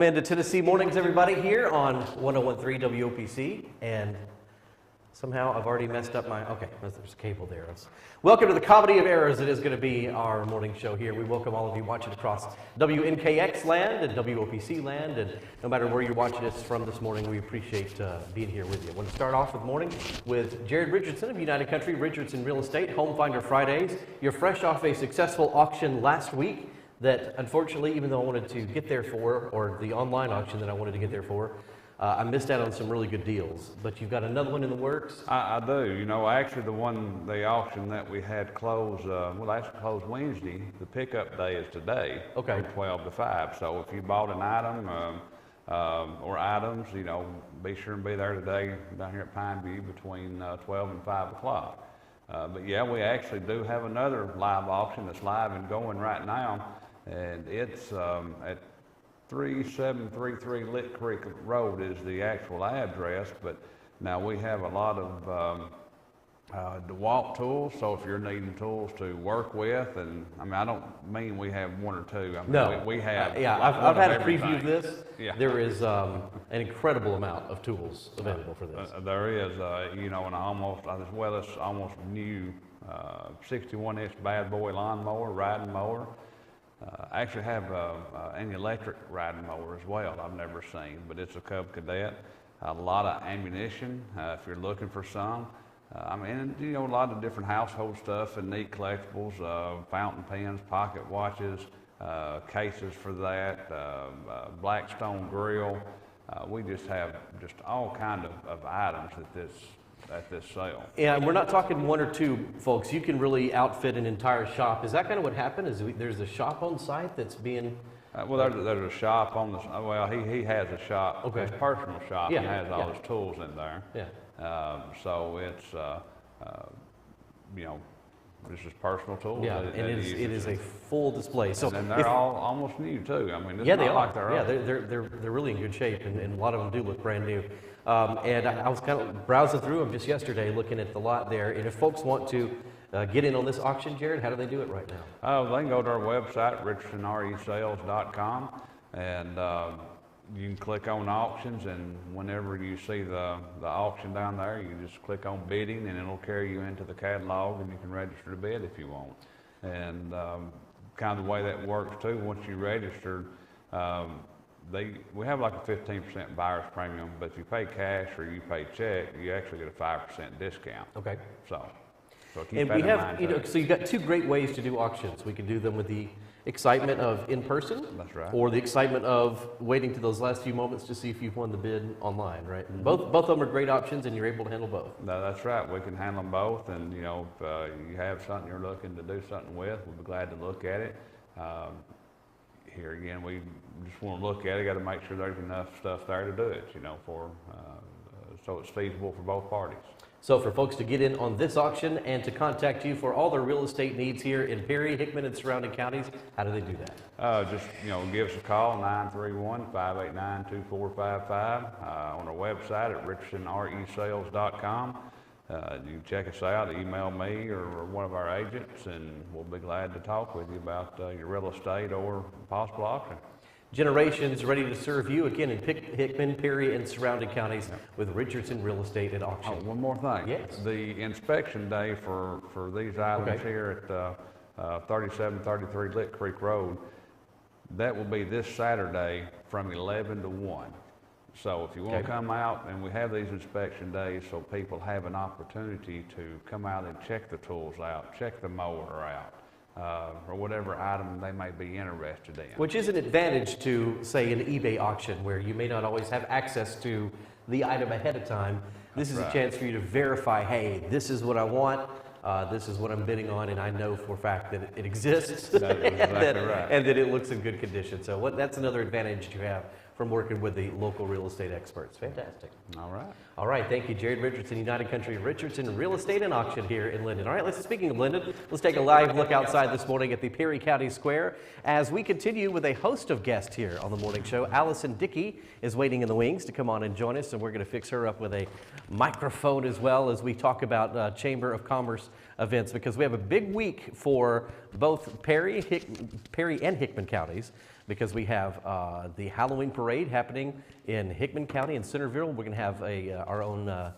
Into Tennessee Mornings, everybody, here on 101.3 WOPC, and somehow I've already messed up my, okay, there's a cable there. Welcome to the Comedy of Errors. It is going to be our morning show here. We welcome all of you watching across WNKX land and WOPC land, and no matter where you're watching us from this morning, we appreciate being here with you. I want to start off with morning with Jared Richardson of United Country, Richardson Real Estate, Home Finder Fridays. You're fresh off a successful auction last week that unfortunately, even though I wanted to get there for, or the online auction that I wanted to get there for, I missed out on some really good deals. But you've got another one in the works? I do. You know, actually the auction that we had closed, well, actually closed Wednesday. The pickup day is today, okay, from 12 to 5. So if you bought an item or items, you know, be sure and be there today down here at Pineview between 12 and 5 o'clock. But yeah, we actually do have another live auction that's live and going right now. And it's at 3733 Lick Creek Road is the actual address, but now we have a lot of DeWalt tools, so if you're needing tools to work with, and I mean, I don't mean we have one or two. I mean, no. we have. Yeah, I've had a everything. preview of this. Yeah. There is an incredible amount of tools available for this. There is, you know, and almost, as well as almost new 61-inch bad boy lawnmower, riding mower. I actually have an electric riding mower as well I've never seen, but it's a Cub Cadet. A lot of ammunition if you're looking for some. I mean, you know, a lot of different household stuff and neat collectibles, fountain pens, pocket watches, cases for that, Blackstone grill. We just have just all kind of items at this sale. Yeah, and we're not talking one or two, folks. You can really outfit an entire shop. Is that kind of what happened? There's a shop on site that's being... well, there's a shop on the... Well, he has a shop, okay, his personal shop, yeah, and has all yeah, his tools in there. Yeah. So it's, you know, it's just personal tools. Yeah, and it is a full display. So and they're all almost new too. I mean, it's yeah, not they are. like they're yeah, old. they're really in good shape, and a lot of them do look brand new. And I was kind of browsing through them just yesterday, looking at the lot there. And if folks want to get in on this auction, Jared, how do they do it right now? They can go to our website, richardsonresales.com, and you can click on auctions, and whenever you see the auction down there, you just click on bidding, and it'll carry you into the catalog, and you can register to bid if you want. And kind of the way that works too, once you register, we have like a 15% buyer's premium, but if you pay cash or you pay check, you actually get a 5% discount. Okay. So keep and that we in have, mind you know, too. so you've got two great ways to do auctions. We can do them with the excitement of in person, That's right, or the excitement of waiting to those last few moments to see if you've won the bid online, right? Mm-hmm. Both of them are great options, and you're able to handle both. No, that's right. We can handle them both, and you know, if you have something you're looking to do something with, we'll be glad to look at it. Here again, we just want to look at it. Got to make sure there's enough stuff there to do it, you know, so it's feasible for both parties. So for folks to get in on this auction and to contact you for all their real estate needs here in Perry, Hickman, and surrounding counties, how do they do that? Just, you know, give us a call, 931-589-2455, on our website at richardsonresales.com. You can check us out, email me or one of our agents, and we'll be glad to talk with you about your real estate or possible auction. Generations ready to serve you again in Hickman, Perry, and surrounding counties with Richardson Real Estate at auction. Oh, one more thing. Yes. The inspection day for these items okay, here at 3733 Lick Creek Road, that will be this Saturday from 11 to 1. So if you want okay, to come out, and we have these inspection days so people have an opportunity to come out and check the tools out, check the mower out, or whatever item they may be interested in. Which is an advantage to, say, an eBay auction where you may not always have access to the item ahead of time. This is a chance for you to verify, hey, this is what I want, this is what I'm bidding on, and I know for a fact that it exists. That's exactly right. And that it looks in good condition. So that's another advantage you have from working with the local real estate experts. Fantastic. All right. All right, thank you, Jared Richardson, United Country, Richardson Real Estate and Auction here in Linden. All right, speaking of Linden, let's take a live look outside this morning at the Perry County Square as we continue with a host of guests here on the morning show. Allison Dickey is waiting in the wings to come on and join us, and we're going to fix her up with a microphone as well as we talk about Chamber of Commerce events, because we have a big week for both Perry and Hickman counties. because we have the Halloween parade happening in Hickman County in Centerville. We're going to have our own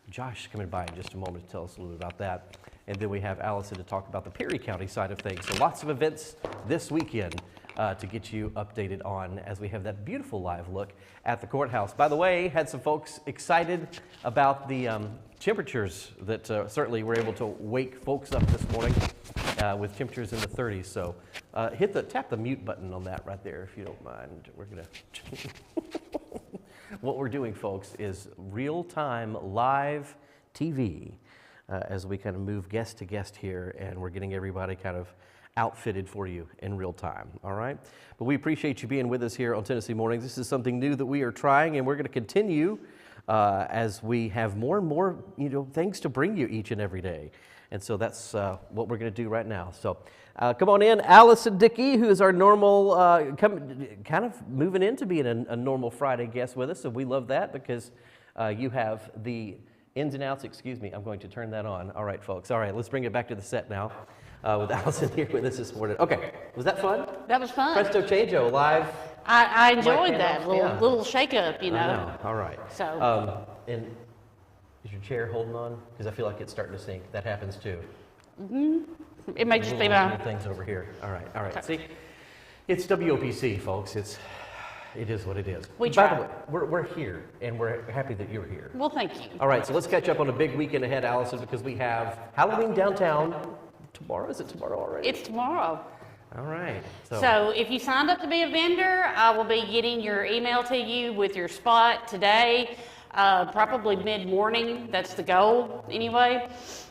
Josh coming by in just a moment to tell us a little bit about that. And then we have Allison to talk about the Perry County side of things. So lots of events this weekend to get you updated on as we have that beautiful live look at the courthouse. By the way, had some folks excited about the temperatures that certainly were able to wake folks up this morning with temperatures in the 30s. So tap the mute button on that right there if you don't mind. We're gonna what we're doing, folks, is real-time live TV as we kind of move guest to guest here, and we're getting everybody kind of outfitted for you in real time, all right? But we appreciate you being with us here on Tennessee Mornings. This is something new that we are trying, and we're going to continue as we have more and more, things to bring you each and every day. And so that's what we're going to do right now. So come on in, Allison Dickey, who is our normal, kind of moving into being a normal Friday guest with us. So we love that because you have the ins and outs. Excuse me, I'm going to turn that on. All right, folks. All right, let's bring it back to the set now. With Allison here with us this morning. Okay, was that fun? That was fun. Presto Changeo live. I enjoyed that little shake up, I know. All right. So. And is your chair holding on? Because I feel like it's starting to sink. That happens too. Mm-hmm. It may just be little things over here. All right. All right. See, it's WOPC, folks. It is what it is. We try. By the way, we're here, and we're happy that you're here. Well, thank you. All right. So let's catch up on a big weekend ahead, Allison, because we have Halloween downtown. Tomorrow? Is it tomorrow already? It's tomorrow. All right. So if you signed up to be a vendor, I will be getting your email to you with your spot today, probably mid-morning. That's the goal anyway.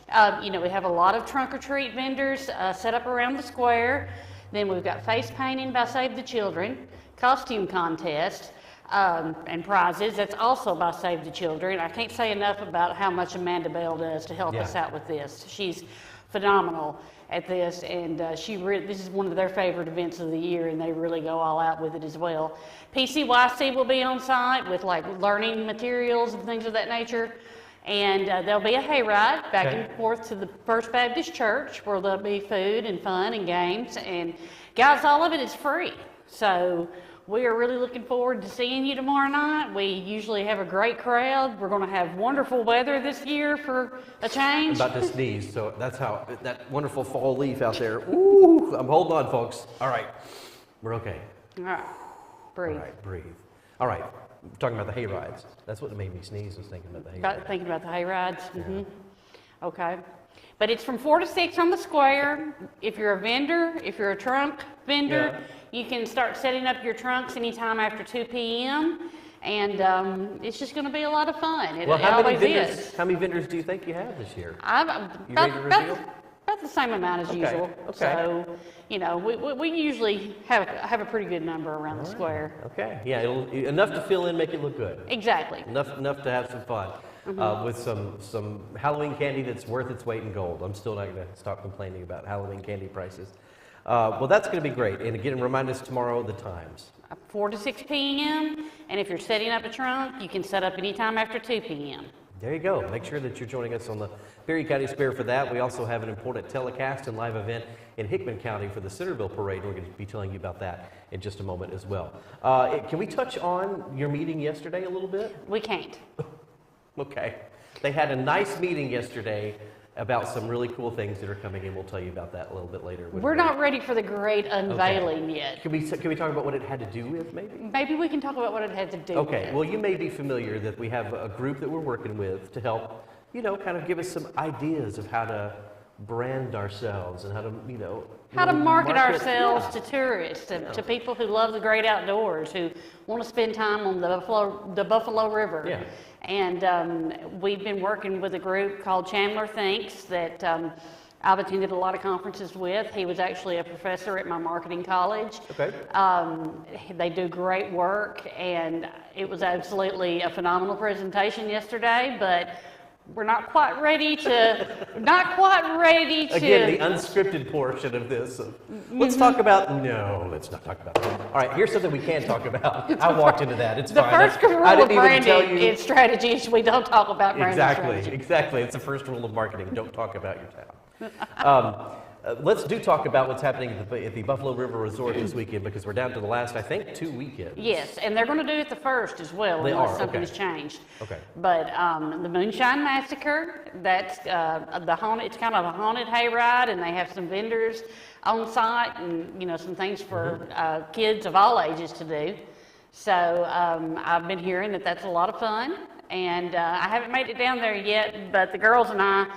We have a lot of trunk-or-treat vendors set up around the square. Then we've got face painting by Save the Children, costume contest, and prizes. That's also by Save the Children. I can't say enough about how much Amanda Bell does to help us out with this. She's phenomenal at this, and this is one of their favorite events of the year, and they really go all out with it as well. PCYC will be on site with like learning materials and things of that nature, and there'll be a hayride back and forth to the First Baptist Church where there'll be food and fun and games, and guys, all of it is free. So we are really looking forward to seeing you tomorrow night. We usually have a great crowd. We're going to have wonderful weather this year for a change. I'm about to sneeze, so that's how, that wonderful fall leaf out there. Ooh, I'm holding on, folks. All right, we're okay. All right, breathe. All right, breathe. All right, we're talking about the hay rides. That's what made me sneeze, was thinking about the hay rides. Thinking about the hay rides? Mm-hmm. Okay. But it's from 4 to 6 on the square. If you're a vendor, if you're a trunk vendor, you can start setting up your trunks anytime after 2 p.m. And it's just going to be a lot of fun. It always is. How many vendors do you think you have this year? About the same amount as usual. Okay. So, we usually have a pretty good number around the square. Okay. Yeah, enough to fill in, make it look good. Exactly. Enough to have some fun. With some Halloween candy that's worth its weight in gold. I'm still not going to stop complaining about Halloween candy prices. Well, that's going to be great. And again, remind us tomorrow the times. 4 to 6 p.m. And if you're setting up a trunk, you can set up anytime after 2 p.m. There you go. Make sure that you're joining us on the Perry County Square for that. We also have an important telecast and live event in Hickman County for the Centerville Parade. We're going to be telling you about that in just a moment as well. Can we touch on your meeting yesterday a little bit? We can't. Okay. They had a nice meeting yesterday about some really cool things that are coming in. We'll tell you about that a little bit later. We're not ready for the great unveiling yet. Can we talk about what it had to do with, maybe? Maybe we can talk about what it had to do with. Okay. Well, you may be familiar that we have a group that we're working with to help, kind of give us some ideas of how to brand ourselves and how to, market ourselves to tourists, to people who love the great outdoors, who want to spend time on the Buffalo River. Yeah. And we've been working with a group called Chandler Thinks that I've attended a lot of conferences with. He was actually a professor at my marketing college. Okay. They do great work, and it was absolutely a phenomenal presentation yesterday, but we're not quite ready to, Again, the unscripted portion of this. Let's talk about, no, let's not talk about that. All right, here's something we can talk about. I walked into that, it's fine. The first rule of branding and strategy is we don't talk about branding strategy. Exactly. It's the first rule of marketing, don't talk about your town. Let's talk about what's happening at the Buffalo River Resort this weekend, because we're down to the last, I think, 2 weekends. Yes, and they're going to do it the first as well, They unless are, something okay. has changed. Okay. But the Moonshine Massacre, that's the haunted. It's kind of a haunted hayride, and they have some vendors on site, and some things for kids of all ages to do. So I've been hearing that that's a lot of fun, and I haven't made it down there yet, but the girls and I.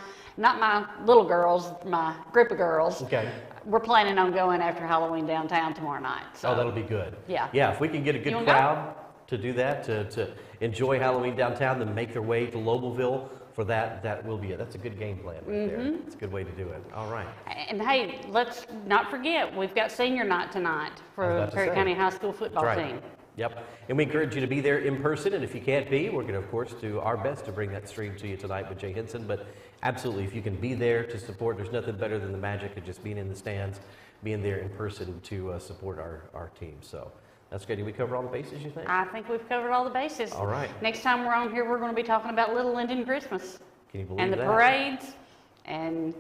Not my little girls, my group of girls. Okay. We're planning on going after Halloween downtown tomorrow night. So. Oh, that'll be good. Yeah. Yeah, if we can get a good crowd to do that, to enjoy Halloween downtown, then make their way to Lobelville for that will be it. That's a good game plan right there. It's a good way to do it. All right. And hey, let's not forget, we've got senior night tonight I was for about to Perry say. County High School football That's right. team. Yep. And we encourage you to be there in person, and if you can't be, we're going to, of course, do our best to bring that stream to you tonight with Jay Henson. But absolutely, if you can be there to support, there's nothing better than the magic of just being in the stands, being there in person to support our team. So that's great. Did we cover all the bases, you think? I think we've covered all the bases. All right. Next time we're on here, we're going to be talking about Little Linden Christmas. Can you believe and the that? parades, and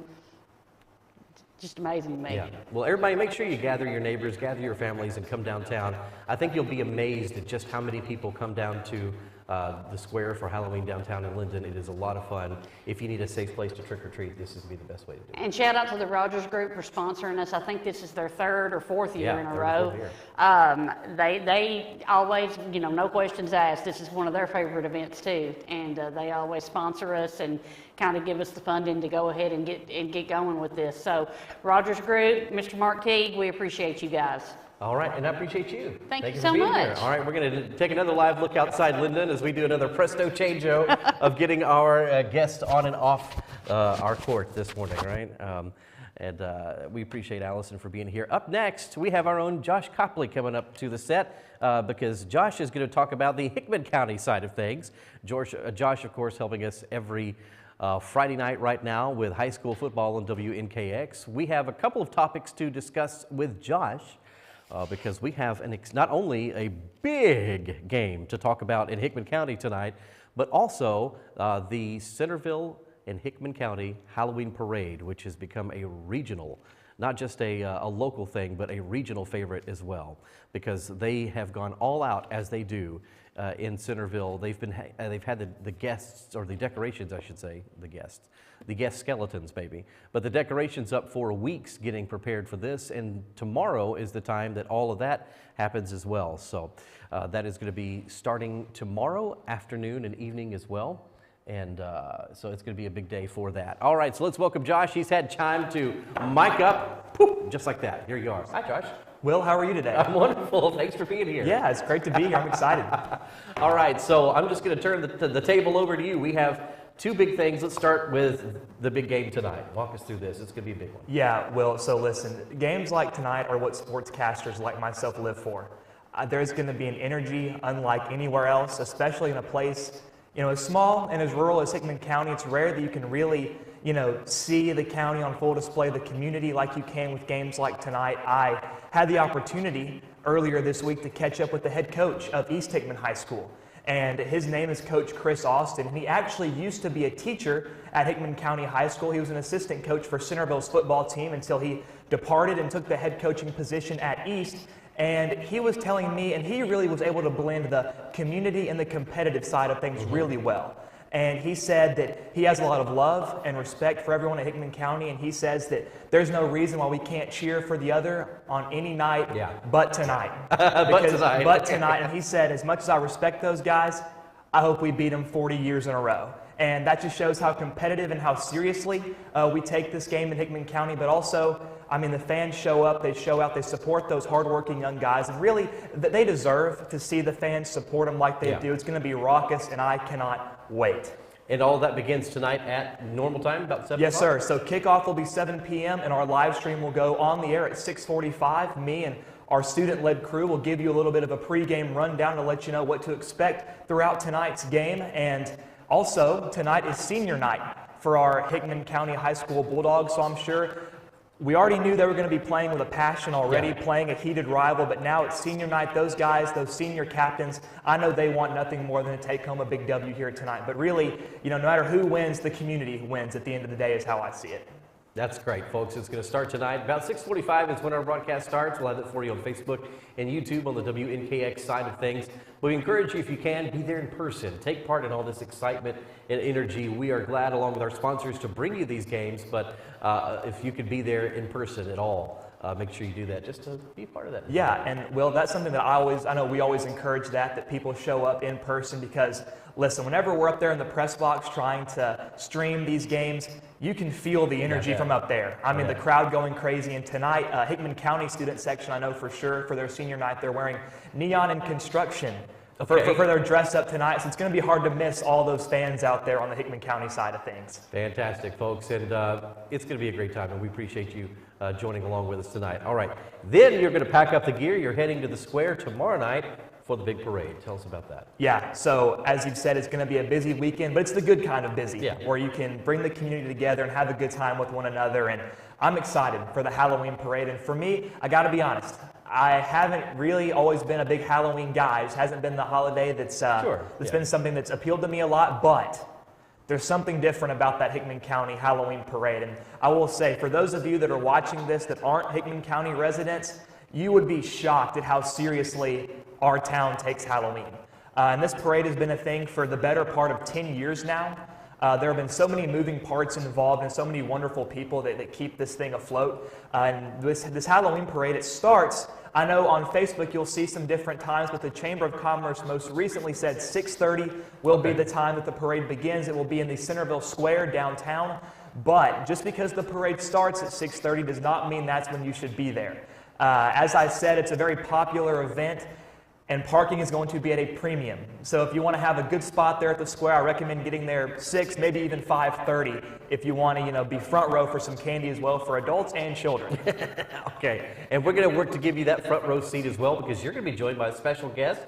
just amazing to me. Yeah. Well, everybody, make sure you gather your neighbors, gather your families, and come downtown. I think you'll be amazed at just how many people come down to the square for Halloween downtown in Linden. It is a lot of fun. If you need a safe place to trick or treat, this is going to be the best way to do it. And shout out to the Rogers Group for sponsoring us. I think this is their third or fourth year in a third or row. fourth year. They always, no questions asked. This is one of their favorite events too, and they always sponsor us and kind of give us the funding to go ahead and get going with this. So, Rogers Group, Mr. Mark Teague, we appreciate you guys. All right, and I appreciate you. Thank you for so being much. Here. All right, we're going to take another live look outside Linden as we do another presto changeo of getting our guests on and off our court this morning, right? And we appreciate Allison for being here. Up next, we have our own Josh Copley coming up to the set because Josh is going to talk about the Hickman County side of things. Josh, of course, helping us every Friday night right now with high school football on WNKX. We have a couple of topics to discuss with Josh. Because we have not only a big game to talk about in Hickman County tonight, but also the Centerville and Hickman County Halloween Parade, which has become a regional, not just a local thing, but a regional favorite as well, because they have gone all out as they do in Centerville. They've had the guests, or the decorations, I should say, the guest skeletons, maybe. But the decorations up for weeks getting prepared for this, and tomorrow is the time that all of that happens as well. So that is going to be starting tomorrow afternoon and evening as well. And so it's going to be a big day for that. All right, so let's welcome Josh. He's had time to mic up, poof, just like that. Here you are. Hi, Josh. Will, how are you today? I'm wonderful. Thanks for being here. Yeah, it's great to be here. I'm excited. All right, so I'm just going to turn the table over to you. We have two big things. Let's start with the big game tonight. Walk us through this. It's going to be a big one. Yeah, Will, so listen, games like tonight are what sportscasters like myself live for. There's going to be an energy unlike anywhere else, especially in a place, as small and as rural as Hickman County. It's rare that you can really, see the county on full display, the community like you can with games like tonight. I had the opportunity earlier this week to catch up with the head coach of East Hickman High School. And his name is Coach Chris Austin. And he actually used to be a teacher at Hickman County High School. He was an assistant coach for Centerville's football team until he departed and took the head coaching position at East. And he was telling me, and he really was able to blend the community and the competitive side of things really well. And he said that he has a lot of love and respect for everyone at Hickman County, and he says that there's no reason why we can't cheer for the other on any night but tonight. But tonight. And he said, as much as I respect those guys, I hope we beat them 40 years in a row. And that just shows how competitive and how seriously we take this game in Hickman County, but also, the fans show up, they show out, they support those hardworking young guys, and really, they deserve to see the fans support them like they do. It's going to be raucous, and I cannot wait. And all that begins tonight at normal time, about 7 Yes, o'clock? sir. So kickoff will be 7 p.m., and our live stream will go on the air at 6:45. Me and our student-led crew will give you a little bit of a pregame rundown to let you know what to expect throughout tonight's game. And also, tonight is senior night for our Hickman County High School Bulldogs, so I'm sure we already knew they were going to be playing with a passion already, playing a heated rival, but now it's senior night. Those guys, those senior captains, I know they want nothing more than to take home a big W here tonight. But really, no matter who wins, the community wins at the end of the day is how I see it. That's great, folks. It's going to start tonight. About 6:45 is when our broadcast starts. We'll have it for you on Facebook and YouTube on the WNKX side of things. We encourage you, if you can, be there in person. Take part in all this excitement and energy. We are glad, along with our sponsors, to bring you these games, but if you could be there in person at all, make sure you do that just to be part of that. Yeah, and Will, that's something that I know we always encourage that people show up in person because, listen, whenever we're up there in the press box trying to stream these games, you can feel the energy from up there. I mean, the crowd going crazy. And tonight, Hickman County student section, I know for sure, for their senior night, they're wearing neon and construction for their dress up tonight. So it's going to be hard to miss all those fans out there on the Hickman County side of things. Fantastic, folks. And it's going to be a great time, and we appreciate you joining along with us tonight. All right. Then you're going to pack up the gear. You're heading to the square tomorrow night for the big parade. Tell us about that. Yeah, so as you've said, it's going to be a busy weekend, but it's the good kind of busy, where you can bring the community together and have a good time with one another. And I'm excited for the Halloween parade. And for me, I got to be honest, I haven't really always been a big Halloween guy. It just hasn't been the holiday that's been something that's appealed to me a lot, but there's something different about that Hickman County Halloween parade. And I will say, for those of you that are watching this that aren't Hickman County residents, you would be shocked at how seriously our town takes Halloween. And this parade has been a thing for the better part of 10 years now. There have been so many moving parts involved and so many wonderful people that keep this thing afloat. And this Halloween parade, it starts, I know on Facebook you'll see some different times, but the Chamber of Commerce most recently said 6:30 will be the time that the parade begins. It will be in the Centerville Square downtown. But just because the parade starts at 6:30 does not mean that's when you should be there. As I said, it's a very popular event, and parking is going to be at a premium. So if you want to have a good spot there at the square, I recommend getting there 6, maybe even 5:30 if you want to, be front row for some candy as well for adults and children. Okay, and we're going to work to give you that front row seat as well, because you're going to be joined by a special guest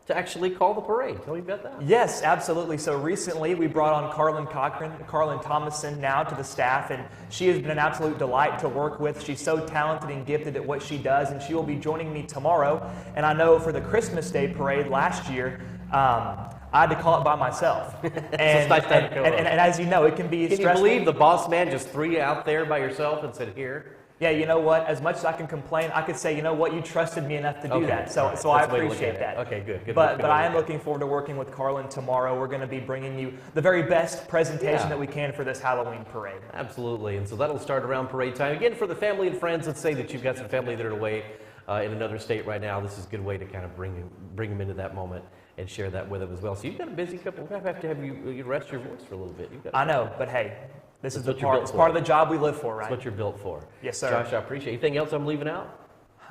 to actually call the parade. Tell me about that. Yes, absolutely. So recently we brought on Carlin Thomason now to the staff, and she has been an absolute delight to work with. She's so talented and gifted at what she does, and she will be joining me tomorrow. And I know for the Christmas Day parade last year, I had to call it by myself. And as you know, it can be stressful. Can you believe the boss man just threw you out there by yourself and said, here? Yeah, you know what? As much as I can complain, I could say, you know what? You trusted me enough to do that. So I appreciate that. Okay, good. But I am looking forward to working with Carlin tomorrow. We're going to be bringing you the very best presentation that we can for this Halloween parade. Absolutely. And so that'll start around parade time. Again, for the family and friends, let's say that you've got some family that are away in another state right now. This is a good way to kind of bring them into that moment and share that with them as well. So you've got a busy couple. We're going to have you rest your voice for a little bit. I know, but hey. This is it's part of the job we live for, right? That's what you're built for. Yes, sir. Josh, I appreciate it. Anything else I'm leaving out?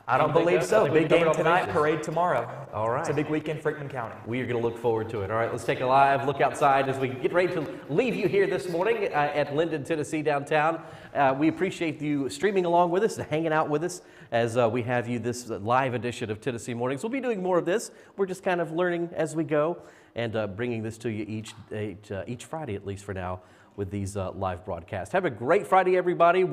I don't believe so. Big game tonight, parade tomorrow. All right. It's a big weekend for Hickman County. We are going to look forward to it. All right, let's take a live look outside as we get ready to leave you here this morning at Linden, Tennessee, downtown. We appreciate you streaming along with us and hanging out with us as we have you this live edition of Tennessee Mornings. We'll be doing more of this. We're just kind of learning as we go and bringing this to you each Friday, at least for now, with these live broadcasts. Have a great Friday, everybody.